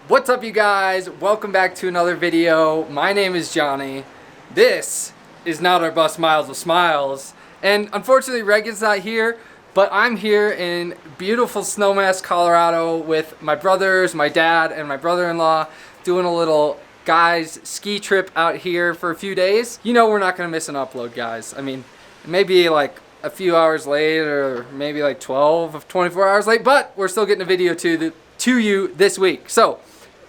What's up, you guys? Welcome back to another video. My name is Johnny. This is not our bus Miles with Smiles. And unfortunately Reagan's not here, but I'm here in beautiful Snowmass, Colorado with my brothers, my dad, and my brother-in-law doing a little guys ski trip out here for a few days. You know we're not gonna miss an upload, guys. I mean, maybe like a few hours late or maybe like 12 of 24 hours late, but we're still getting a video to you this week. So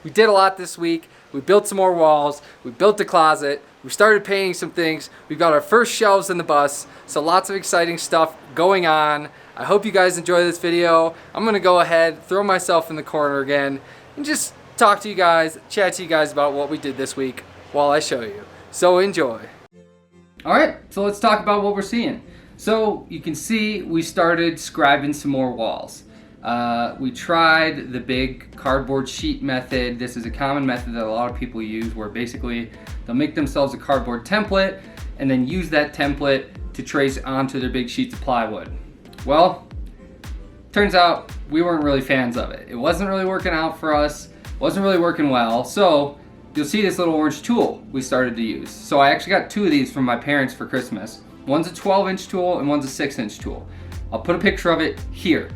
we did a lot this week. We built some more walls. We built a closet. We started painting some things. We've got our first shelves in the bus. So lots of exciting stuff going on. I hope you guys enjoy this video. I'm gonna go ahead, throw myself in the corner again, and just talk to you guys, chat to you guys about what we did this week while I show you. So enjoy. All right, so let's talk about what we're seeing. So you can see we started scribing some more walls. We tried the big cardboard sheet method. This is a common method that a lot of people use, where basically they'll make themselves a cardboard template and then use that template to trace onto their big sheets of plywood. Well, turns out we weren't really fans of it. It wasn't really working out for us, wasn't really working well. So you'll see this little orange tool we started to use. So I actually got two of these from my parents for Christmas. One's a 12-inch tool and one's a 6-inch tool. I'll put a picture of it here.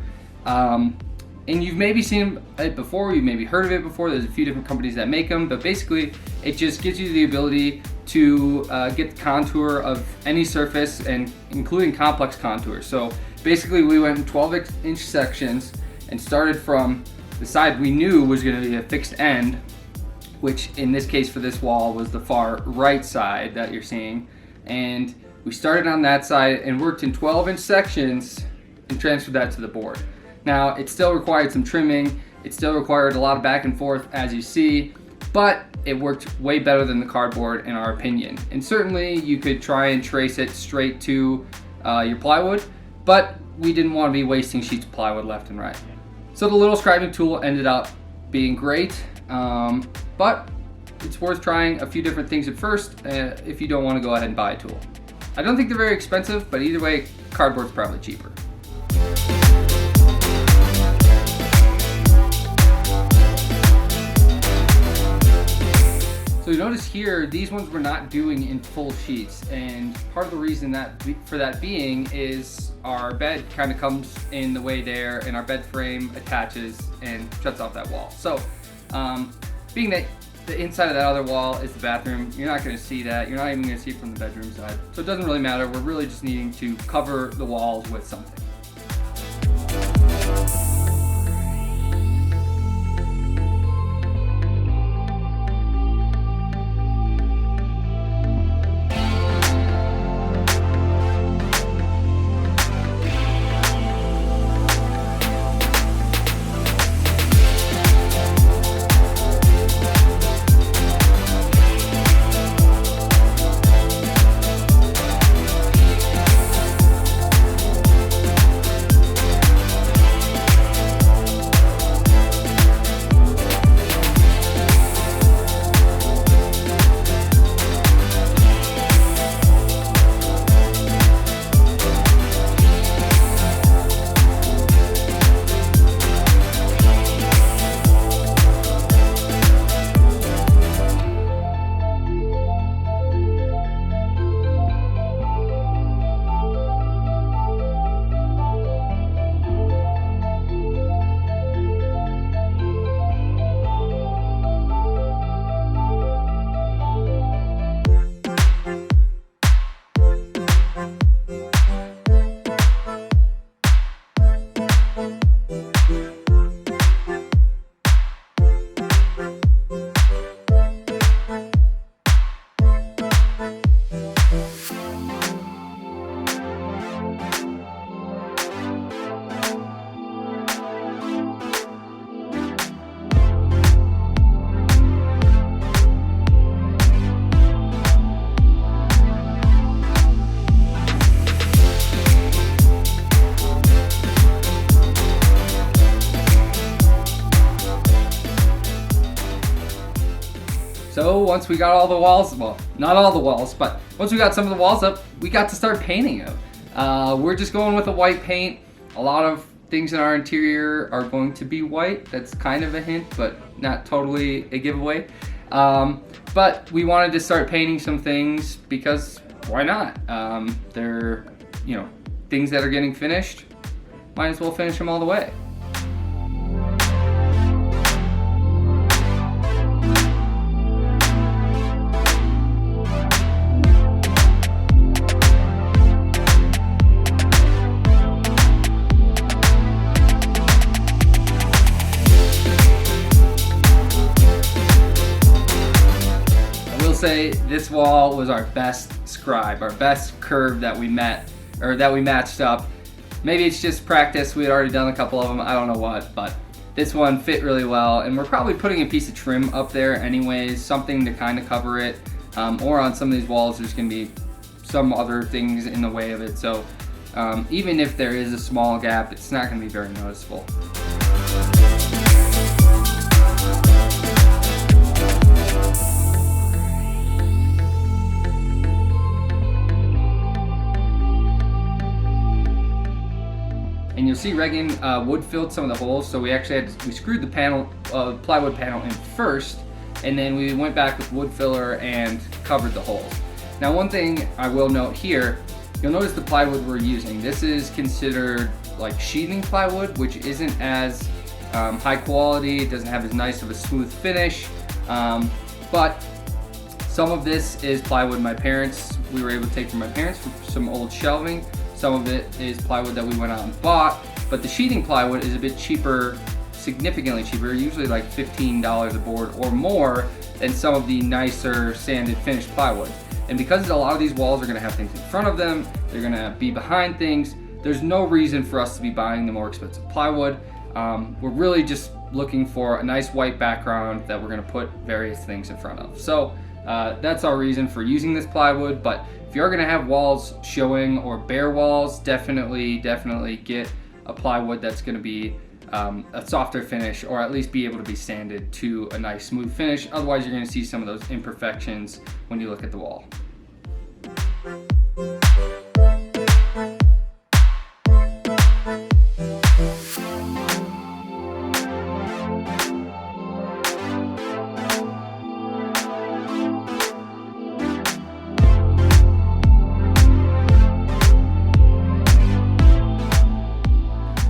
And you've maybe seen it before, you've maybe heard of it before. There's a few different companies that make them, but basically it just gives you the ability to get the contour of any surface, and including complex contours. So basically we went in 12-inch sections and started from the side we knew was going to be a fixed end, which in this case for this wall was the far right side that you're seeing. And we started on that side and worked in 12-inch sections and transferred that to the board. Now, it still required some trimming. It still required a lot of back and forth, as you see, but it worked way better than the cardboard in our opinion. And certainly you could try and trace it straight to your plywood, but we didn't want to be wasting sheets of plywood left and right. So the little scribing tool ended up being great, but it's worth trying a few different things at first if you don't want to go ahead and buy a tool. I don't think they're very expensive, but either way, cardboard's probably cheaper. So you notice here, these ones we're not doing in full sheets, and part of the reason for that being is our bed kind of comes in the way there, and our bed frame attaches and shuts off that wall. So being that the inside of that other wall is the bathroom, you're not going to see that. You're not even going to see it from the bedroom side. So it doesn't really matter. We're really just needing to cover the walls with something. So once we got all the walls, well, not all the walls, but once we got some of the walls up, we got to start painting them. We're just going with a white paint. A lot of things in our interior are going to be white. That's kind of a hint, but not totally a giveaway. But we wanted to start painting some things because why not? They're, you know, things that are getting finished, might as well finish them all the way. Say this wall was our best scribe, our best curve that we met, or that we matched up. Maybe it's just practice, we had already done a couple of them, I don't know what, but this one fit really well, and we're probably putting a piece of trim up there anyways, something to kind of cover it, or on some of these walls there's going to be some other things in the way of it, so even if there is a small gap, it's not going to be very noticeable. And you'll see Regan wood filled some of the holes, so we actually we screwed the panel, plywood panel in first, and then we went back with wood filler and covered the holes. Now one thing I will note here, you'll notice the plywood we're using. This is considered like sheathing plywood, which isn't as high quality, it doesn't have as nice of a smooth finish, but some of this is plywood we were able to take from my parents from some old shelving. Some of it is plywood that we went out and bought, but the sheathing plywood is a bit cheaper, significantly cheaper, usually like $15 a board or more than some of the nicer sanded finished plywood. And because a lot of these walls are going to have things in front of them, they're going to be behind things, there's no reason for us to be buying the more expensive plywood. We're really just looking for a nice white background that we're going to put various things in front of. So that's our reason for using this plywood, but if you're gonna have walls showing or bare walls, definitely get a plywood that's gonna be a softer finish, or at least be able to be sanded to a nice smooth finish. Otherwise, you're gonna see some of those imperfections when you look at the wall.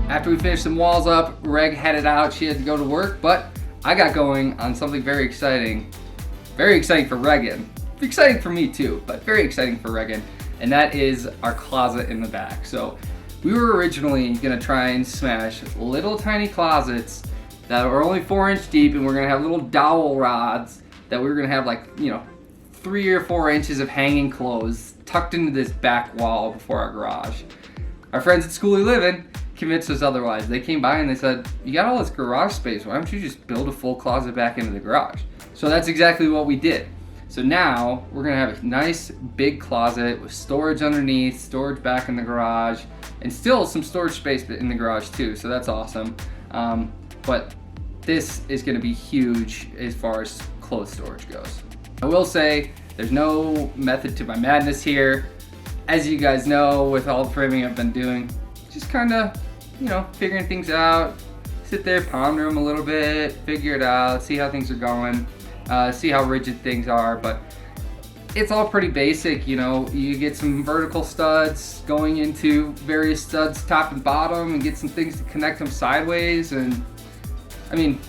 After we finished some walls up, Reg headed out. She had to go to work, but I got going on something very exciting. Very exciting for Regan. Exciting for me too, but very exciting for Regan. And that is our closet in the back. So we were originally gonna try and smash little tiny closets that are only 4-inch deep, and we're gonna have little dowel rods that we were gonna have, like, you know, 3 or 4 inches of hanging clothes tucked into this back wall before our garage. Our friends at Skoolie Living convinced us otherwise. They came by and they said, you got all this garage space, why don't you just build a full closet back into the garage? So that's exactly what we did. So now we're gonna have a nice big closet with storage underneath, storage back in the garage, and still some storage space in the garage too, so that's awesome. But this is gonna be huge as far as clothes storage goes. I will say, there's no method to my madness here. As you guys know, with all the framing I've been doing, just kinda, you know, figuring things out, sit there, ponder them a little bit, figure it out, see how things are going, see how rigid things are, but it's all pretty basic, you know. You get some vertical studs going into various studs top and bottom, and get some things to connect them sideways, and I mean,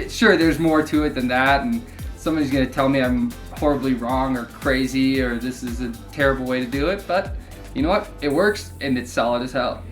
sure, there's more to it than that, and somebody's gonna tell me I'm horribly wrong or crazy or this is a terrible way to do it, but you know what? It works and it's solid as hell.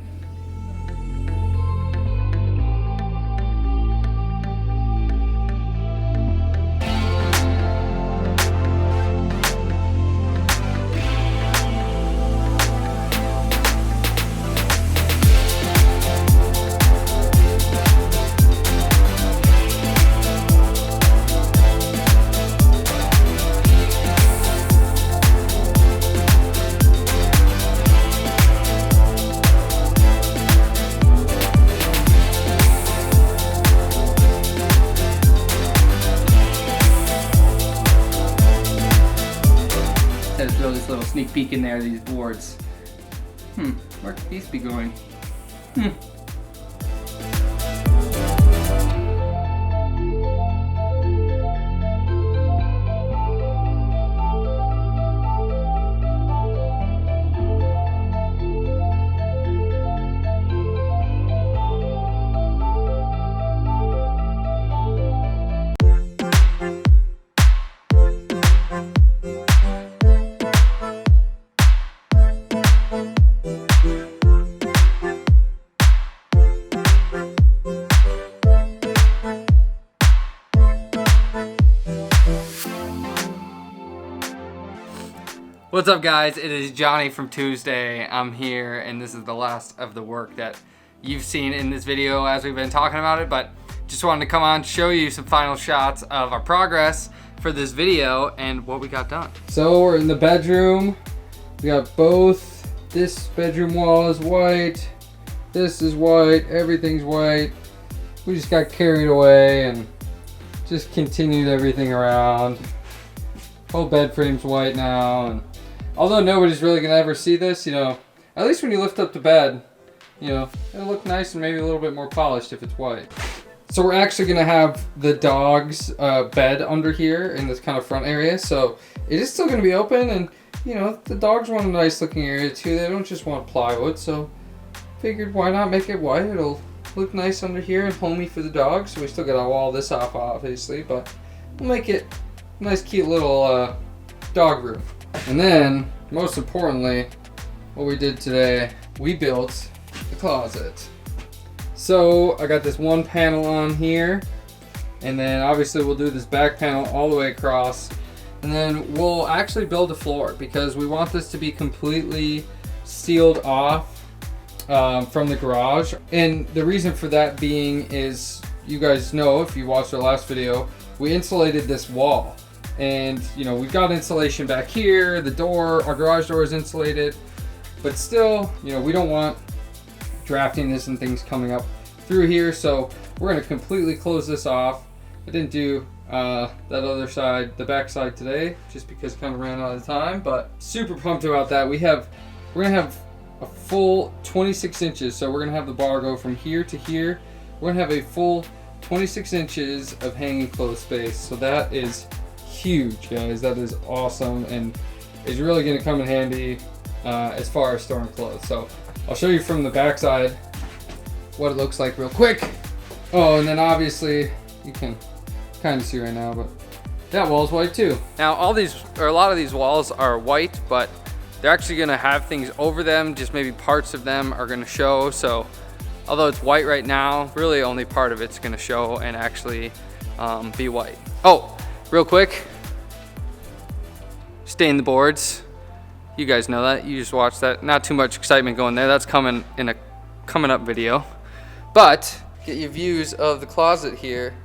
Throw this little sneak peek in there, these boards. Where could these be going? What's up, guys? It is Johnny from Tuesday. I'm here, and this is the last of the work that you've seen in this video as we've been talking about it, but just wanted to come on, show you some final shots of our progress for this video and what we got done. So we're in the bedroom. We got both. This bedroom wall is white. This is white. Everything's white. We just got carried away and just continued everything around. Whole bed frame's white now, and although nobody's really gonna ever see this, you know, at least when you lift up the bed, you know, it'll look nice and maybe a little bit more polished if it's white. So we're actually gonna have the dog's bed under here in this kind of front area, so it is still gonna be open, and you know, the dogs want a nice looking area too. They don't just want plywood, so figured why not make it white. It'll look nice under here and homey for the dogs. So we still gotta wall this off obviously, but we'll make it a nice cute little dog room. And then, most importantly, what we did today, we built the closet. So I got this one panel on here, and then obviously we'll do this back panel all the way across, and then we'll actually build a floor because we want this to be completely sealed off from the garage. And the reason for that being is, you guys know if you watched our last video, we insulated this wall. And you know, we've got insulation back here, the door, our garage door is insulated, but still, you know, we don't want draftiness and things coming up through here, so we're going to completely close this off. I didn't do that other side, the back side today, just because kind of ran out of time, but super pumped about that. We're going to have a full 26 inches, so we're going to have the bar go from here to here. We're going to have a full 26 inches of hanging clothes space, so that is huge, guys. That is awesome and is really going to come in handy as far as storing clothes. So I'll show you from the back side what it looks like real quick. Oh, and then obviously you can kind of see right now, but that wall's white too. Now a lot of these walls are white, but they're actually going to have things over them, just maybe parts of them are going to show. So although it's white right now, really only part of it's going to show and actually be white. Oh, real quick, stain the boards. You guys know that. You just watched that. Not too much excitement going there. That's coming in a coming up video. But get your views of the closet here.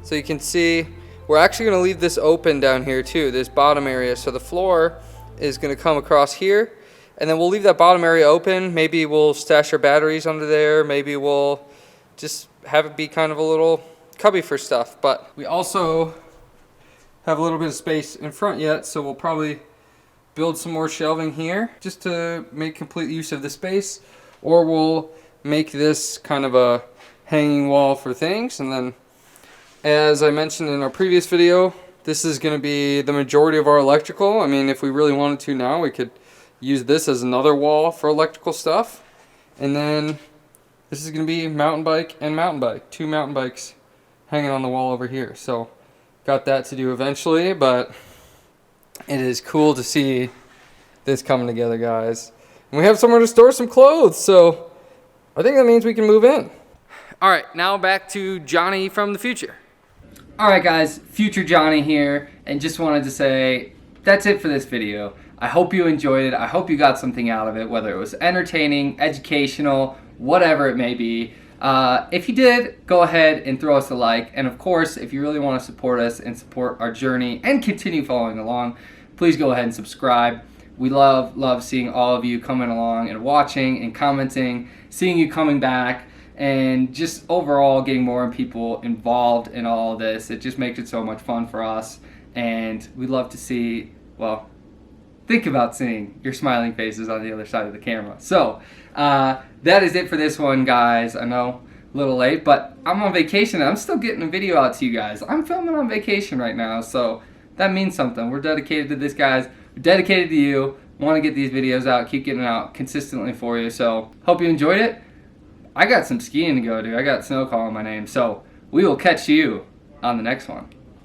So you can see we're actually going to leave this open down here too, this bottom area. So the floor is going to come across here, and then we'll leave that bottom area open. Maybe we'll stash our batteries under there. Maybe we'll just have it be kind of a little cubby for stuff. But we also have a little bit of space in front yet, so we'll probably build some more shelving here just to make complete use of the space, or we'll make this kind of a hanging wall for things. And then, as I mentioned in our previous video, this is going to be the majority of our electrical. I mean, if we really wanted to now, we could use this as another wall for electrical stuff. And then this is going to be mountain bike and mountain bike, 2 mountain bikes hanging on the wall over here. So got that to do eventually, but it is cool to see this coming together, guys. And we have somewhere to store some clothes, so I think that means we can move in. All right, now back to Johnny from the future. All right, guys, future Johnny here, and just wanted to say that's it for this video. I hope you enjoyed it. I hope you got something out of it, whether it was entertaining, educational, whatever it may be. If you did, go ahead and throw us a like. And of course, if you really want to support us and support our journey and continue following along, please go ahead and subscribe. We love seeing all of you coming along and watching and commenting, seeing you coming back, and just overall getting more people involved in all of this. It just makes it so much fun for us, and we'd love to see, well, think about seeing your smiling faces on the other side of the camera. So that is it for this one, guys. I know, a little late, but I'm on vacation and I'm still getting a video out to you guys. I'm filming on vacation right now, so that means something. We're dedicated to this, guys. We're dedicated to you. Want to get these videos out, keep getting them out consistently for you. So hope you enjoyed it. I got some skiing to go do. I got snow calling my name. So we will catch you on the next one.